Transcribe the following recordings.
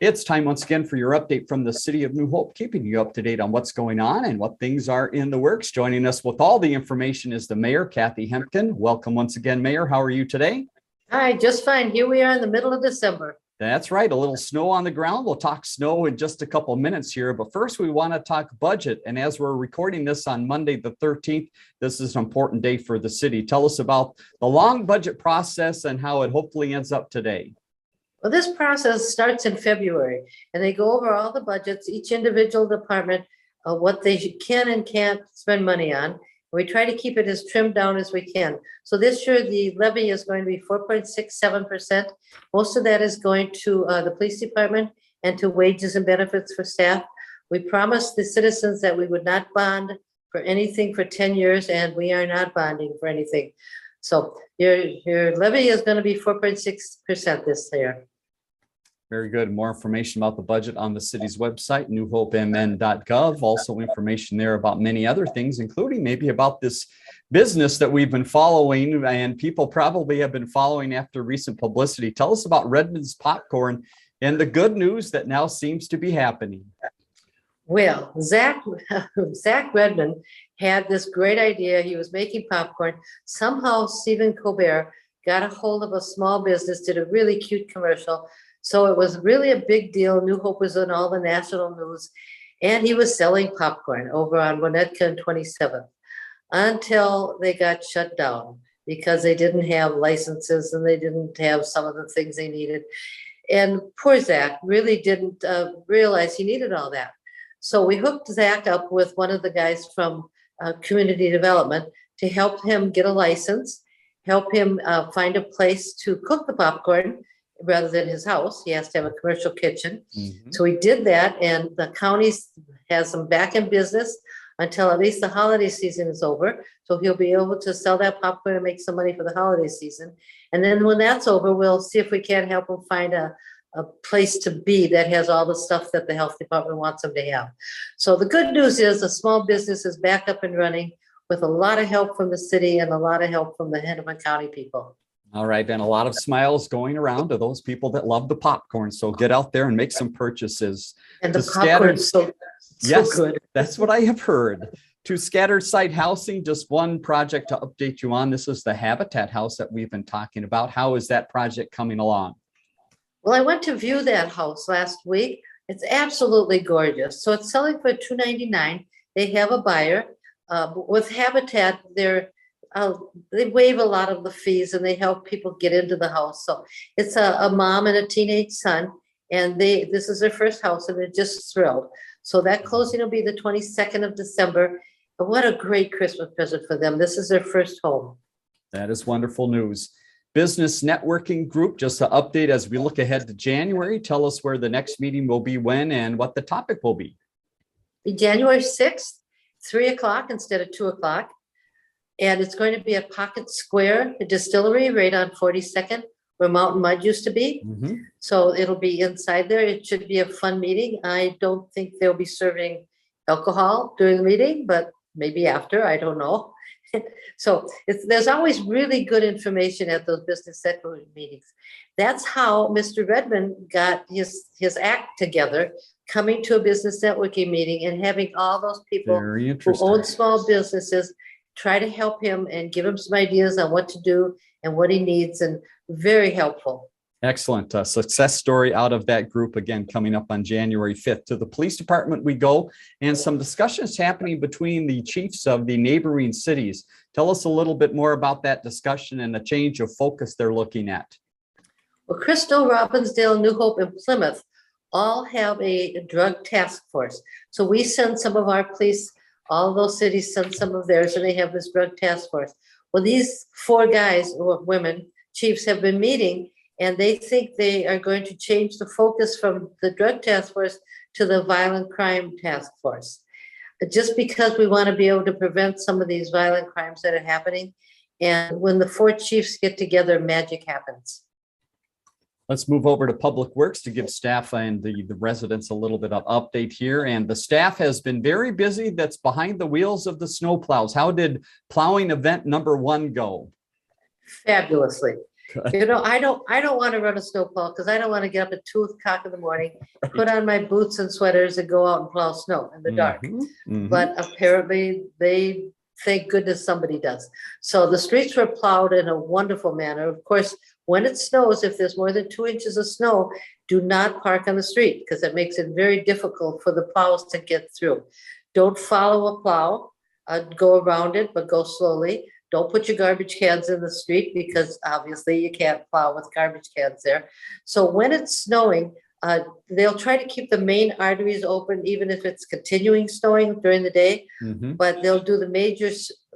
It's time once again for your update from the city of New Hope, keeping you up to date on what's going on and what things are in the works. Joining us with all the information is the mayor, Kathi Hemken. Welcome once again, Mayor. How are you today? Hi, just fine. Here we are in the middle of December. That's right. A little snow on the ground. We'll talk snow in just a couple minutes here. But first, we want to talk budget. And as we're recording this on Monday, the 13th, this is an important day for the city. Tell us about the long budget process and how it hopefully ends up today. Well, this process starts in February, and they go over all the budgets, each individual department, what they can and can't spend money on. We try to keep it as trimmed down as we can. So this year, the levy is going to be 4.67%. Most of that is going to the police department and to wages and benefits for staff. We promised the citizens that we would not bond for anything for 10 years, and we are not bonding for anything. So your levy is going to be 4.6% this year. Very good. More information about the budget on the city's website, newhopemn.gov. Also information there about many other things, including maybe about this business that we've been following and people probably have been following after recent publicity. Tell us about Redmonds Popcorn and the good news that now seems to be happening. Well, Zach Redmond had this great idea. He was making popcorn. Somehow Stephen Colbert got a hold of a small business, did a really cute commercial. So it was really a big deal. New Hope was in all the national news, and he was selling popcorn over on Winnetka and 27th until they got shut down because they didn't have licenses and they didn't have some of the things they needed. And poor Zach really didn't realize he needed all that. So we hooked Zach up with one of the guys from community development to help him get a license, help him find a place to cook the popcorn. Rather than his house, he has to have a commercial kitchen. Mm-hmm. So we did that, and the county has him back in business until at least the holiday season is over. So he'll be able to sell that popcorn and make some money for the holiday season. And then when that's over, we'll see if we can't help him find a place to be that has all the stuff that the health department wants him to have. So the good news is the small business is back up and running with a lot of help from the city and a lot of help from the Hennepin County people. All right, and a lot of smiles going around to those people that love the popcorn. So get out there and make some purchases. And the popcorn is so yes, good. That's what I have heard. To scattered site housing, just one project to update you on. This is the Habitat house that we've been talking about. How is that project coming along? Well, I went to view that house last week. It's absolutely gorgeous. So it's selling for $299. They have a buyer. With Habitat, they waive a lot of the fees and they help people get into the house. So it's a mom and a teenage son, and this is their first house and they're just thrilled. So that closing will be the 22nd of December. And what a great Christmas present for them. This is their first home. That is wonderful news. Business networking group, just to update as we look ahead to January. Tell us where the next meeting will be, when, and what the topic will be. January 6th, 3 o'clock instead of 2 o'clock. And it's going to be at Pocket Square, the distillery right on 42nd, where Mountain Mud used to be. Mm-hmm. So it'll be inside there. It should be a fun meeting. I don't think they'll be serving alcohol during the meeting, but maybe after, I don't know. So there's always really good information at those business networking meetings. That's how Mr. Redmond got his act together, coming to a business networking meeting and having all those people who own small businesses try to help him and give him some ideas on what to do and what he needs, and very helpful. Excellent. Success story out of that group, again, coming up on January 5th. To the police department we go, and some discussions happening between the chiefs of the neighboring cities. Tell us a little bit more about that discussion and the change of focus they're looking at. Well, Crystal, Robbinsdale, New Hope, and Plymouth all have a drug task force. So we send some of our police, all of those cities send some of theirs, and they have this drug task force. Well, these 4 guys, or women, chiefs, have been meeting, and they think they are going to change the focus from the drug task force to the violent crime task force. Just because we want to be able to prevent some of these violent crimes that are happening. And when the 4 chiefs get together, magic happens. Let's move over to Public Works to give staff and the residents a little bit of update here. And the staff has been very busy. That's behind the wheels of the snow plows. How did plowing event number 1 go? Fabulously. You know, I don't want to run a snowplow because I don't want to get up at 2 o'clock in the morning, put on my boots and sweaters and go out and plow snow in the dark. But apparently they, thank goodness somebody does. So the streets were plowed in a wonderful manner. Of course, when it snows, if there's more than 2 inches of snow, do not park on the street because it makes it very difficult for the plows to get through. Don't follow a plow, go around it, but go slowly. Don't put your garbage cans in the street because obviously you can't plow with garbage cans there. So when it's snowing, they'll try to keep the main arteries open, even if it's continuing snowing during the day, but they'll do the major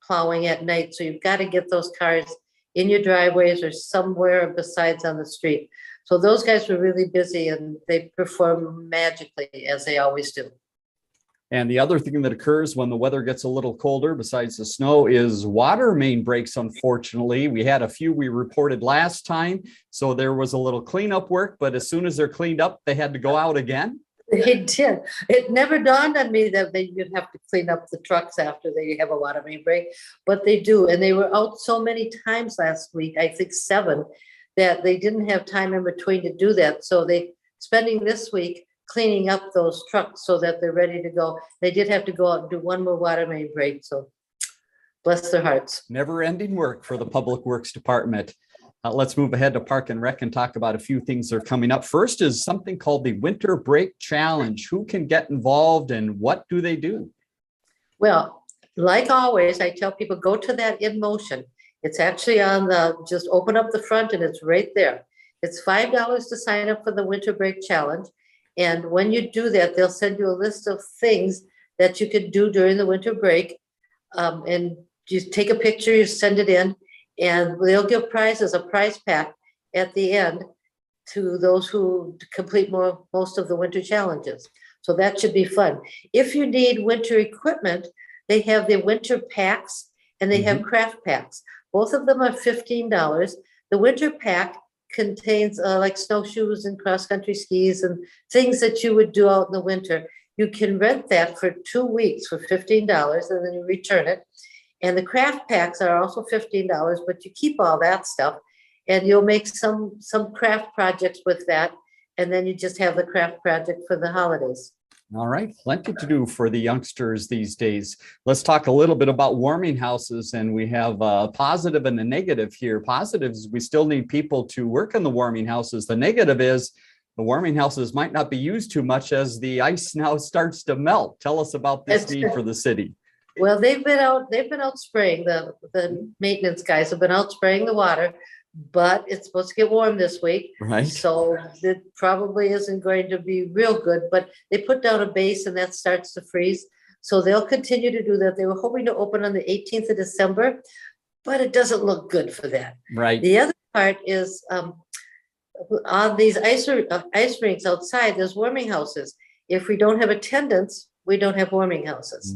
plowing at night. So you've got to get those cars in your driveways or somewhere besides on the street. So those guys were really busy and they perform magically as they always do. And the other thing that occurs when the weather gets a little colder, besides the snow, is water main breaks, unfortunately. We had a few we reported last time, so there was a little cleanup work, but as soon as they're cleaned up, they had to go out again. They did. It never dawned on me that you'd have to clean up the trucks after they have a water main break, but they do. And they were out so many times last week, I think 7, that they didn't have time in between to do that. So they spending this week cleaning up those trucks so that they're ready to go. They did have to go out and do one more water main break. So bless their hearts. Never ending work for the Public Works Department. Let's move ahead to Park and Rec and talk about a few things that are coming up. First is something called the Winter Break Challenge. Who can get involved and what do they do? Well, like always, I tell people go to that In Motion. It's actually on just open up the front and it's right there. It's $5 to sign up for the Winter Break Challenge. And when you do that, they'll send you a list of things that you could do during the winter break. And you take a picture, you send it in, and they'll give prizes, a prize pack at the end to those who complete most of the winter challenges. So that should be fun. If you need winter equipment, they have the winter packs and they have craft packs. Both of them are $15. The winter pack contains like snowshoes and cross-country skis and things that you would do out in the winter. You can rent that for 2 weeks for $15 and then you return it. And the craft packs are also $15, but you keep all that stuff and you'll make some craft projects with that. And then you just have the craft project for the holidays. All right, plenty to do for the youngsters these days. Let's talk a little bit about warming houses, and we have a positive and a negative here. Positives, we still need people to work in the warming houses. The negative is the warming houses might not be used too much as the ice now starts to melt. Tell us about this need for the city. Well, they've been out spraying, the maintenance guys have been out spraying the water, but it's supposed to get warm this week. Right. So it probably isn't going to be real good, but they put down a base and that starts to freeze. So they'll continue to do that. They were hoping to open on the 18th of December, but it doesn't look good for that. Right. The other part is on these ice rinks outside, there's warming houses. If we don't have attendance, we don't have warming houses.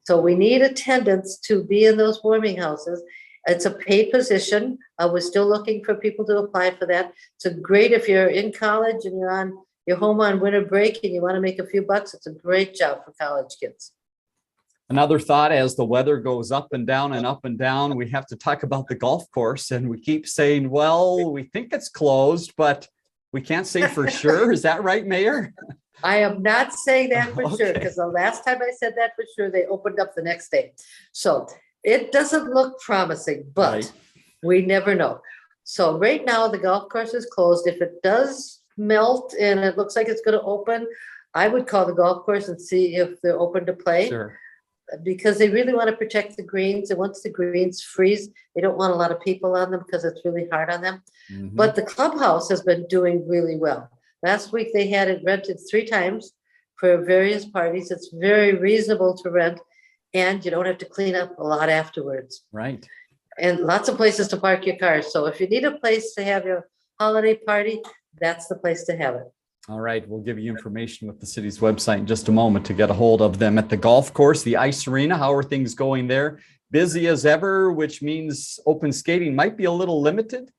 So we need attendance to be in those warming houses. It's a paid position. We're still looking for people to apply for that. It's great if you're in college and you're home on winter break and you want to make a few bucks. It's a great job for college kids. Another thought, as the weather goes up and down, we have to talk about the golf course. And we keep saying, well, we think it's closed, but we can't say for sure. Is that right, Mayor? I am not saying that for sure, Okay. because the last time I said that for sure, they opened up the next day. So it doesn't look promising, but Right. we never know. So right now the golf course is closed. If it does melt and it looks like it's going to open, I would call the golf course and see if they're open to play. Sure. Because they really want to protect the greens. And once the greens freeze, they don't want a lot of people on them because it's really hard on them. But the clubhouse has been doing really well. Last week they had it rented 3 times for various parties. It's very reasonable to rent and you don't have to clean up a lot afterwards. Right. And lots of places to park your cars. So if you need a place to have your holiday party, that's the place to have it. All right. We'll give you information with the city's website in just a moment to get a hold of them. At the golf course, the ice arena, how are things going there? Busy as ever, which means open skating might be a little limited.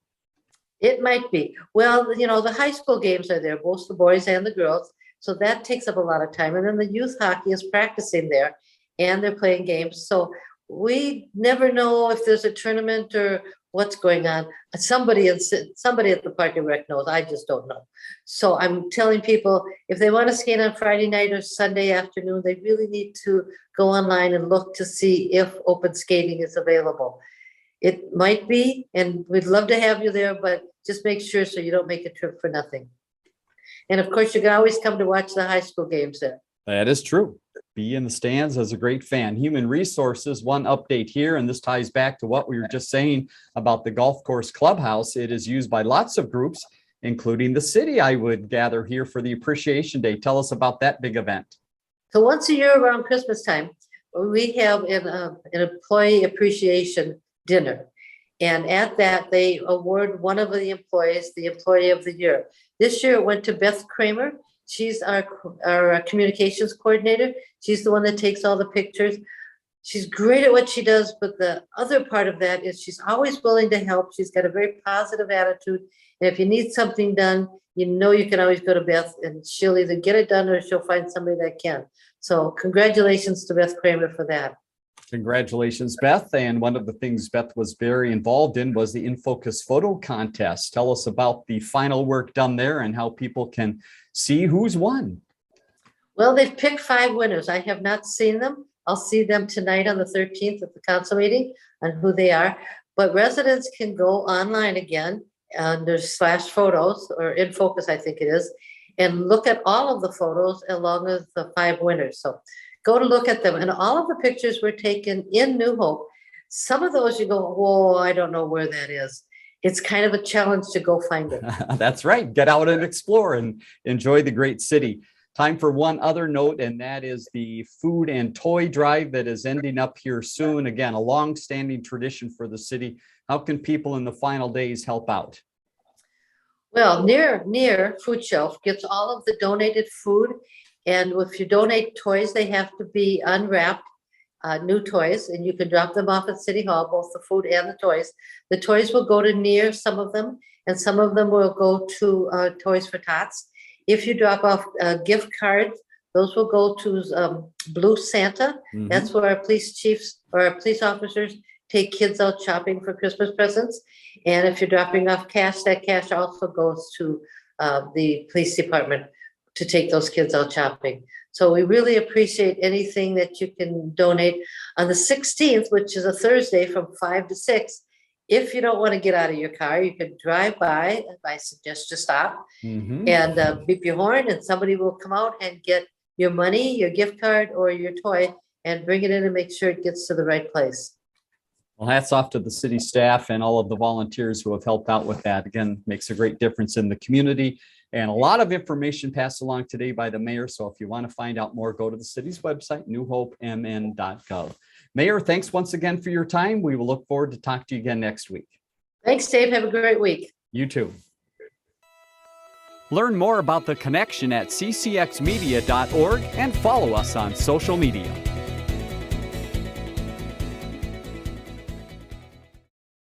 It might be. Well, the high school games are there, both the boys and the girls. So that takes up a lot of time. And then the youth hockey is practicing there and they're playing games. So we never know if there's a tournament or what's going on. Somebody at the Park and Rec knows, I just don't know. So I'm telling people, if they want to skate on Friday night or Sunday afternoon, they really need to go online and look to see if open skating is available. It might be, and we'd love to have you there, but just make sure so you don't make a trip for nothing. And of course, you can always come to watch the high school games there. That is true. Be in the stands as a great fan. Human Resources, one update here, and this ties back to what we were just saying about the golf course clubhouse. It is used by lots of groups, including the city, I would gather here for the Appreciation Day. Tell us about that big event. So once a year around Christmas time, we have an employee appreciation dinner. And at that, they award one of the employees the Employee of the Year. This year it went to Beth Kramer. She's our communications coordinator. She's the one that takes all the pictures. She's great at what she does, but the other part of that is she's always willing to help. She's got a very positive attitude. And if you need something done, you know you can always go to Beth and she'll either get it done or she'll find somebody that can. So congratulations to Beth Kramer for that. Congratulations, Beth. And one of the things Beth was very involved in was the In Focus photo contest. Tell us about the final work done there and how people can see who's won. Well, they've picked 5 winners. I have not seen them. I'll see them tonight on the 13th at the council meeting on who they are. But residents can go online again under /photos or In Focus, I think it is, and look at all of the photos along with the 5 winners. So go to look at them. And all of the pictures were taken in New Hope. Some of those you go, whoa, I don't know where that is. It's kind of a challenge to go find it. That's right. Get out and explore and enjoy the great city. Time for one other note, and that is the food and toy drive that is ending up here soon. Again, a long-standing tradition for the city. How can people in the final days help out? Well, near Food Shelf gets all of the donated food. And if you donate toys, they have to be unwrapped, new toys, and you can drop them off at City Hall, both the food and the toys. The toys will go to near some of them, and some of them will go to Toys for Tots. If you drop off gift cards, those will go to Blue Santa. Mm-hmm. That's where our police chiefs or our police officers take kids out shopping for Christmas presents. And if you're dropping off cash, that cash also goes to the police department to take those kids out shopping. So we really appreciate anything that you can donate. On the 16th, which is a Thursday from 5 to 6, if you don't want to get out of your car, you can drive by. I suggest you stop and beep your horn, and somebody will come out and get your money, your gift card, or your toy and bring it in and make sure it gets to the right place. Well, hats off to the city staff and all of the volunteers who have helped out with that. Again, makes a great difference in the community. And a lot of information passed along today by the mayor. So if you want to find out more, go to the city's website, newhopemn.gov. Mayor, thanks once again for your time. We will look forward to talk to you again next week. Thanks, Dave. Have a great week. You too. Learn more about The Connection at ccxmedia.org and follow us on social media.